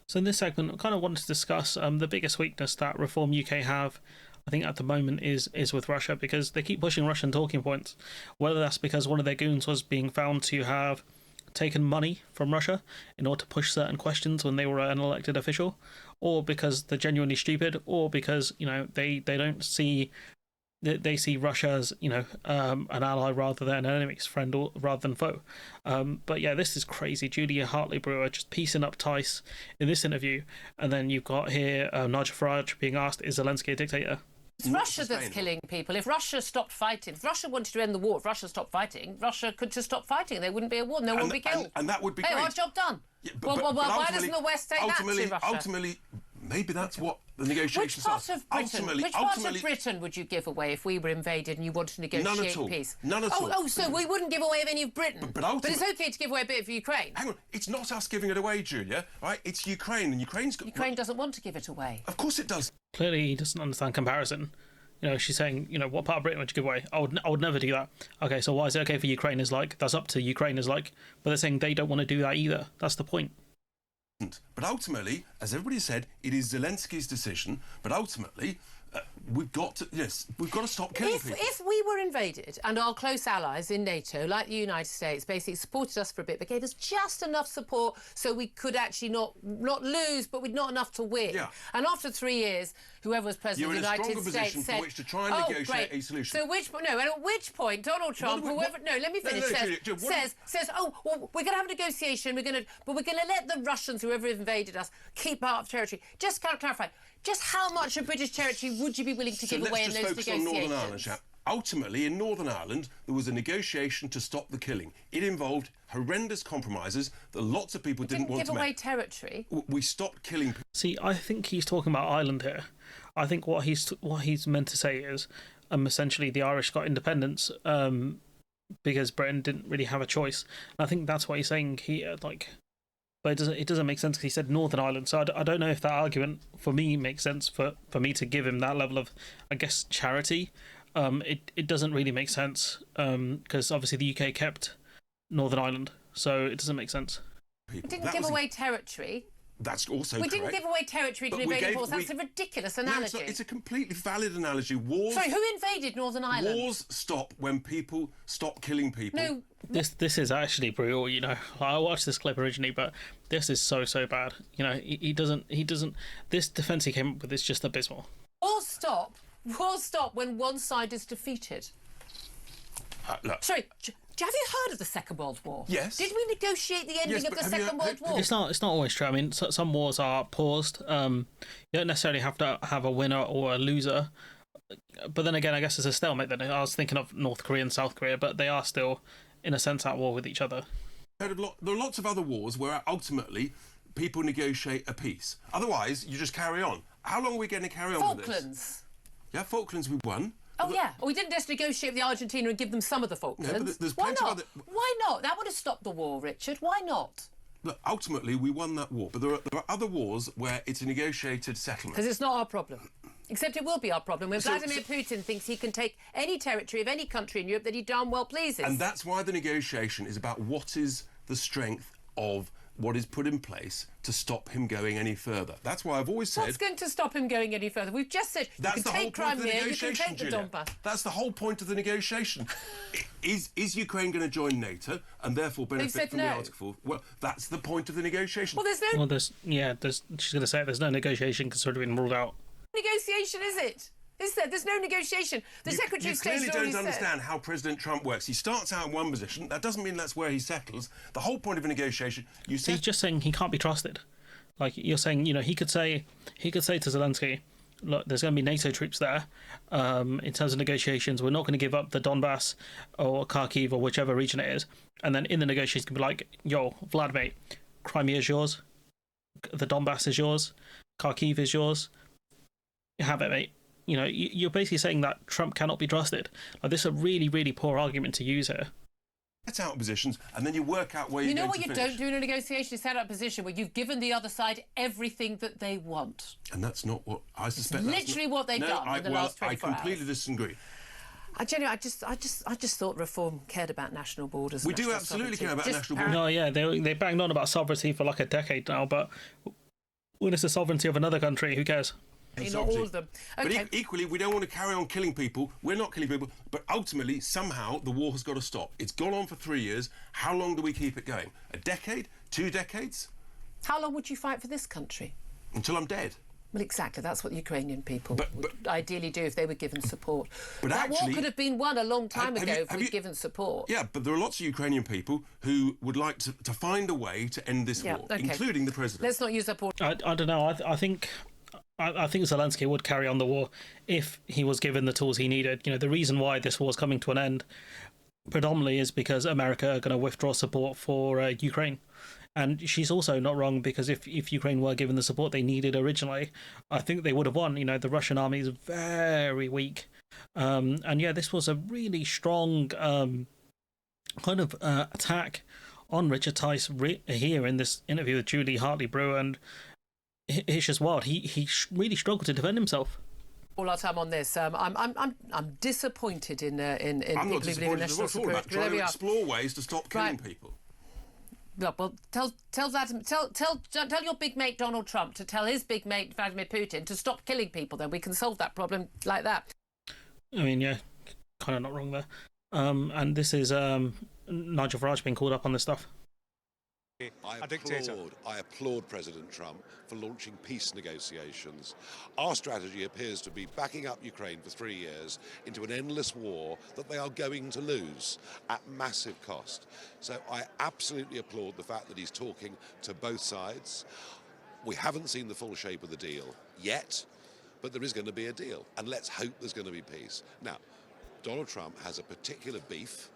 So in this segment, I kind of wanted to discuss the biggest weakness that Reform UK have. I think at the moment is with Russia, because they keep pushing Russian talking points. Whether that's because one of their goons was being found to have taken money from Russia in order to push certain questions when they were an elected official, or because they're genuinely stupid, or because they don't see they see Russia as an ally rather than an enemy's friend, or rather than foe. But yeah, this is crazy. Julia Hartley-Brewer just piecing up Tice in this interview, and then you've got here Nigel Farage being asked, "Is Zelensky a dictator?" It's Russia that's killing people. If Russia stopped fighting, if Russia wanted to end the war, if Russia stopped fighting, Russia could just stop fighting. There wouldn't be a war. No one would be killed. And that would be great. our job done. Yeah, but why doesn't the West take that to Russia? Ultimately, maybe that's what the negotiations are. Which part of Britain would you give away if we were invaded and you wanted to negotiate none at all. Peace? None at all. Oh, so we wouldn't give away any of Britain. But it's okay to give away a bit of Ukraine. Hang on, it's not us giving it away, Julia. Right? It's Ukraine, and Ukraine doesn't want to give it away. Of course it does. Clearly, he doesn't understand comparison. She's saying, what part of Britain would you give away? I would never do that. Okay, so why is it okay for Ukraine? That's up to Ukraine. But they're saying they don't want to do that either. That's the point. But ultimately, as everybody said, it is Zelensky's decision. But ultimately, we've got to stop killing people. If we were invaded and our close allies in NATO, like the United States, basically supported us for a bit, but gave us just enough support so we could actually not lose, but we'd not enough to win. Yeah. And after 3 years, whoever was president of the United States said, from which to try and negotiate a solution. So at which point Donald Trump, says, oh, well, we're going to have a negotiation. But we're going to let the Russians, whoever invaded us, keep part of territory. Just clarify. Just how much of British territory would you be willing to give away in those negotiations? On Northern Ireland, chap. Ultimately, in Northern Ireland, there was a negotiation to stop the killing. It involved horrendous compromises that lots of people didn't want to make. Give away territory. We stopped killing people. See, I think he's talking about Ireland here. I think what he's meant to say is, essentially, the Irish got independence because Britain didn't really have a choice. And I think that's what he's saying here. But it doesn't make sense because he said Northern Ireland. So I don't know if that argument for me makes sense for me to give him that level of, I guess, charity. It doesn't really make sense because obviously the UK kept Northern Ireland, so it doesn't make sense. We didn't give away territory. That's also correct. We didn't give away territory to an invading force. That's a ridiculous analogy. No, it's a completely valid analogy. Sorry, who invaded Northern Ireland? Wars stop when people stop killing people. No. This is actually brutal. I watched this clip originally, but this is so bad. He doesn't. This defence he came up with is just abysmal. Wars stop when one side is defeated. Look. Sorry. Have you heard of the Second World War? Yes. Did we negotiate the ending of the Second World War? It's not always true. I mean, some wars are paused. You don't necessarily have to have a winner or a loser. But then again, I guess it's a stalemate. Then I was thinking of North Korea and South Korea, but they are still, in a sense, at war with each other. There are lots of other wars where ultimately people negotiate a peace. Otherwise, you just carry on. How long are we going to carry on with this? Falklands. Yeah, Falklands we won. Oh, yeah. We didn't just negotiate with Argentina and give them some of the Falklands. No, but there's Why plenty not? of other... Why not? That would have stopped the war, Richard. Why not? Look, ultimately, we won that war. But there are other wars where it's a negotiated settlement. Because it's not our problem. Except it will be our problem when Vladimir Putin thinks he can take any territory of any country in Europe that he darn well pleases. And that's why the negotiation is about what is the strength of what is put in place to stop him going any further. That's why I've always said... What's going to stop him going any further? We've just said you can take Crimea, you can take the Donbass. That's the whole point of the negotiation. Is Ukraine going to join NATO and therefore benefit from the Article 4? Well, that's the point of the negotiation. Well, there's no... she's going to say there's no negotiation because it's already been ruled out. Negotiation, is it? There's no negotiation. The Secretary of State clearly don't understand how President Trump works. He starts out in one position. That doesn't mean that's where he settles. The whole point of a negotiation... He's just saying he can't be trusted. Like you're saying, he could say to Zelensky, look, there's going to be NATO troops there. In terms of negotiations, we're not going to give up the Donbass or Kharkiv or whichever region it is. And then in the negotiations, can be like, yo, Vladimir, Crimea is yours. The Donbass is yours. Kharkiv is yours. You have it, mate. You're basically saying that Trump cannot be trusted. Like, this is a really, really poor argument to use here. Set out positions, and then you work out where you're going to finish. You know what you don't do in a negotiation is set out a position where you've given the other side everything that they want. And that's not what I suspect. It's literally what they've done in the last 24 hours. I completely disagree. I just thought Reform cared about national borders. We do absolutely care about national borders. No, yeah, they banged on about sovereignty for like a decade now, but When it's the sovereignty of another country, who cares? Not all of them. Okay. But equally, we don't want to carry on killing people. We're not killing people. But ultimately, somehow, the war has got to stop. It's gone on for 3 years. How long do we keep it going? A decade? 2 decades? How long would you fight for this country? Until I'm dead. Well, exactly. That's what the Ukrainian people But- would ideally do if they were given support. But that war actually- could have been won a long time Have ago you- if have we'd you- given support. Yeah, but there are lots of Ukrainian people who would like to find a way to end this war, okay. including the president. Let's not use up all. I don't know. I think Zelensky would carry on the war if he was given the tools he needed. You know, the reason why this war is coming to an end predominantly is because America are going to withdraw support for Ukraine. And she's also not wrong, because if Ukraine were given the support they needed originally, I think they would have won. You know, the Russian army is very weak. And yeah, this was a really strong kind of attack on Richard Tice here in this interview with Julie Hartley-Brewer, and it's just wild. He really struggled to defend himself. All our time on this. I'm disappointed in I'm people not who believe in disappointed national at all about security. trying There we to are. explore ways to stop killing Right. people. Well, tell your big mate Donald Trump to tell his big mate Vladimir Putin to stop killing people. Then we can solve that problem like that. I mean, yeah, kind of not wrong there. And this is Nigel Farage being called up on this stuff. I applaud President Trump for launching peace negotiations. Our strategy appears to be backing up Ukraine for 3 years into an endless war that they are going to lose at massive cost. So I absolutely applaud the fact that he's talking to both sides. We haven't seen the full shape of the deal yet, but there is going to be a deal, and let's hope there's going to be peace. Now, Donald Trump has a particular beef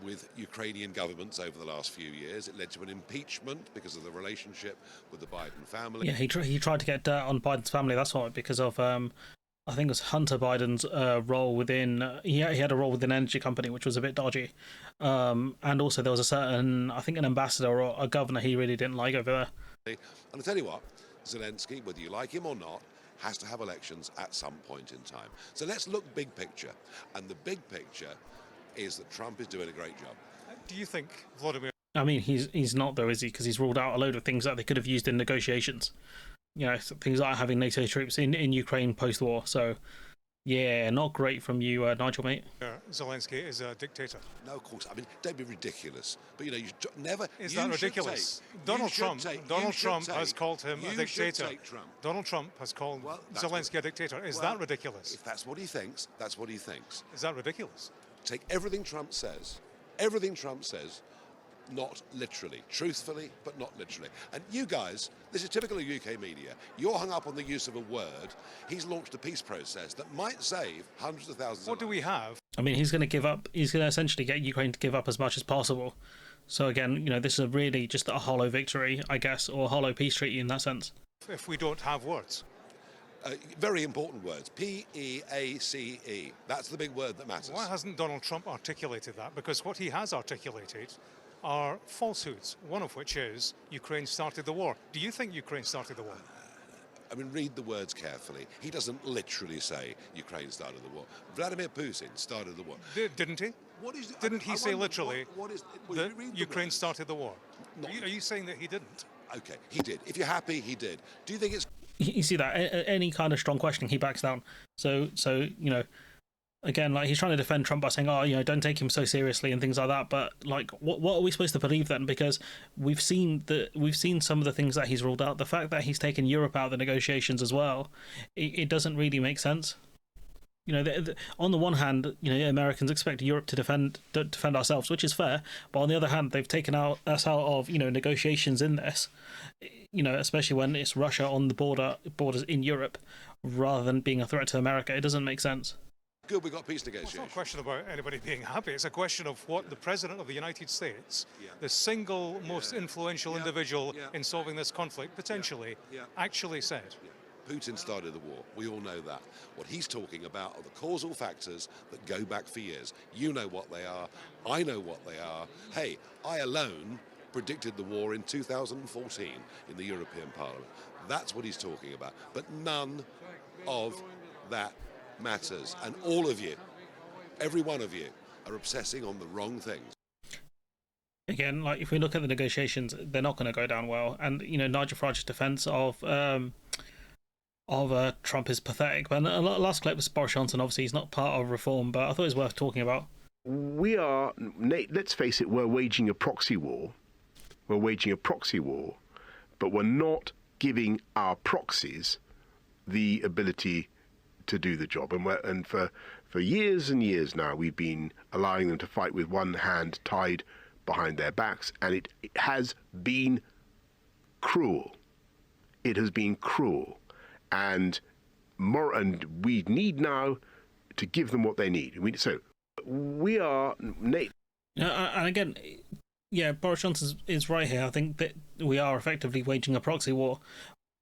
with Ukrainian governments over the last few years. It led to an impeachment because of the relationship with the Biden family. Yeah, he tried to get dirt on Biden's family. That's why, because of I think it was Hunter Biden's role within. He had a role within an energy company, which was a bit dodgy. And also there was a certain, I think, an ambassador or a governor he really didn't like over there. And I tell you what, Zelensky, whether you like him or not, has to have elections at some point in time. So let's look big picture. And the big picture is that Trump is doing a great job. Do you think Vladimir I mean, he's not though, is he? Because he's ruled out a load of things that they could have used in negotiations. You know, things like having NATO troops in Ukraine post-war. So, yeah, not great from you, Nigel, mate. Zelensky is a dictator? No, of course. I mean, don't be ridiculous. But you know, you never. Is you that should ridiculous? take- Donald you should Trump. take- Donald you should Trump take- has called him a you should dictator. take Trump. Donald Trump has called Well, that's Zelensky a dictator. Is Well, that ridiculous? If that's what he thinks, that's what he thinks. Is that ridiculous? Take everything Trump says, not literally, truthfully, but not literally. And you guys, this is typical of UK media. You're hung up on the use of a word. He's launched a peace process that might save hundreds of thousands What of do we have? I mean, he's going to give up. He's going to essentially get Ukraine to give up as much as possible. So again, you know, this is really just a hollow victory, I guess, or a hollow peace treaty in that sense. If we don't have words? very important words. P-E-A-C-E. That's the big word that matters. Why hasn't Donald Trump articulated that? Because what he has articulated are falsehoods, one of which is Ukraine started the war. Do you think Ukraine started the war? I mean, read the words carefully. He doesn't literally say Ukraine started the war. Vladimir Putin started the war. Didn't he? What is? Didn't he I say wonder, literally what is, that read the Ukraine words. started the war? Not- Are you saying that he didn't? Okay, he did. If you're happy, he did. Do you think it's You see that any kind of strong questioning, he backs down. So you know, again, like he's trying to defend Trump by saying, "Oh, you know, don't take him so seriously" and things like that. But like, what are we supposed to believe then? Because we've seen some of the things that he's ruled out. The fact that he's taken Europe out of the negotiations as well, it doesn't really make sense. You know, on the one hand, you know, Americans expect Europe to defend ourselves, which is fair. But on the other hand, they've taken us out of, you know, negotiations in this. You know, especially when it's Russia on the borders in Europe, rather than being a threat to America. It doesn't make sense. good we got peace It's not negotiations? a question about anybody being happy. It's a question of what the President of the United States, the single most influential individual in solving this conflict, potentially, actually said. Putin started the war. We all know that. What he's talking about are the causal factors that go back for years. You know what they are. I know what they are. Hey, I alone predicted the war in 2014 in the European Parliament. That's what he's talking about. But none of that matters. And all of you, every one of you, are obsessing on the wrong things. again, like if we look at the negotiations, they're not going to go down well. And Nigel Farage's defense of Trump is pathetic. But last clip was Boris Johnson. Obviously, he's not part of reform, but I thought it was worth talking about. We are, Nate, let's face it, we're waging a proxy war. We're waging a proxy war, but we're not giving our proxies the ability to do the job. And for years and years now, we've been allowing them to fight with one hand tied behind their backs, and it has been cruel. It has been cruel. And we need now to give them what they need. We are, Nate. And again, yeah, Boris Johnson is right here. I think that we are effectively waging a proxy war.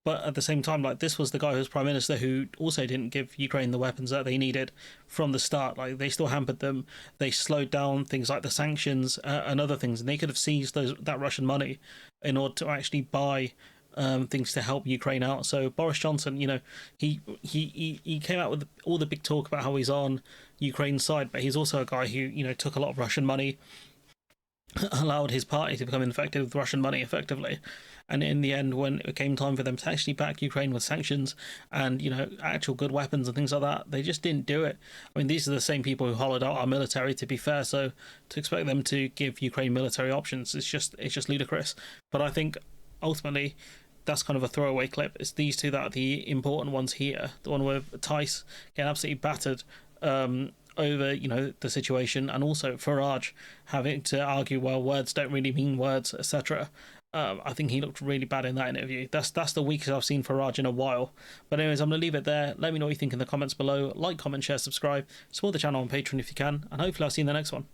But at the same time, like, this was the guy who was prime minister who also didn't give Ukraine the weapons that they needed from the start. Like, they still hampered them. They slowed down things like the sanctions and other things, and they could have seized that Russian money in order to actually buy things to help Ukraine out. So Boris Johnson, he came out with all the big talk about how he's on Ukraine's side, but he's also a guy who took a lot of Russian money, allowed his party to become infected with Russian money effectively. And in the end, when it came time for them to actually back Ukraine with sanctions and, actual good weapons and things like that, they just didn't do it. I mean, these are the same people who hollowed out our military, to be fair. So to expect them to give Ukraine military options is just ludicrous. But I think ultimately that's kind of a throwaway clip. It's these two that are the important ones here. The one with Tice getting absolutely battered over the situation, and also Farage having to argue, well, words don't really mean words, etc. I think he looked really bad in that interview. That's the weakest I've seen Farage in a while. But anyways, I'm going to leave it there. Let me know what you think in the comments below. Like, comment, share, subscribe. Support the channel on Patreon if you can. And hopefully I'll see you in the next one.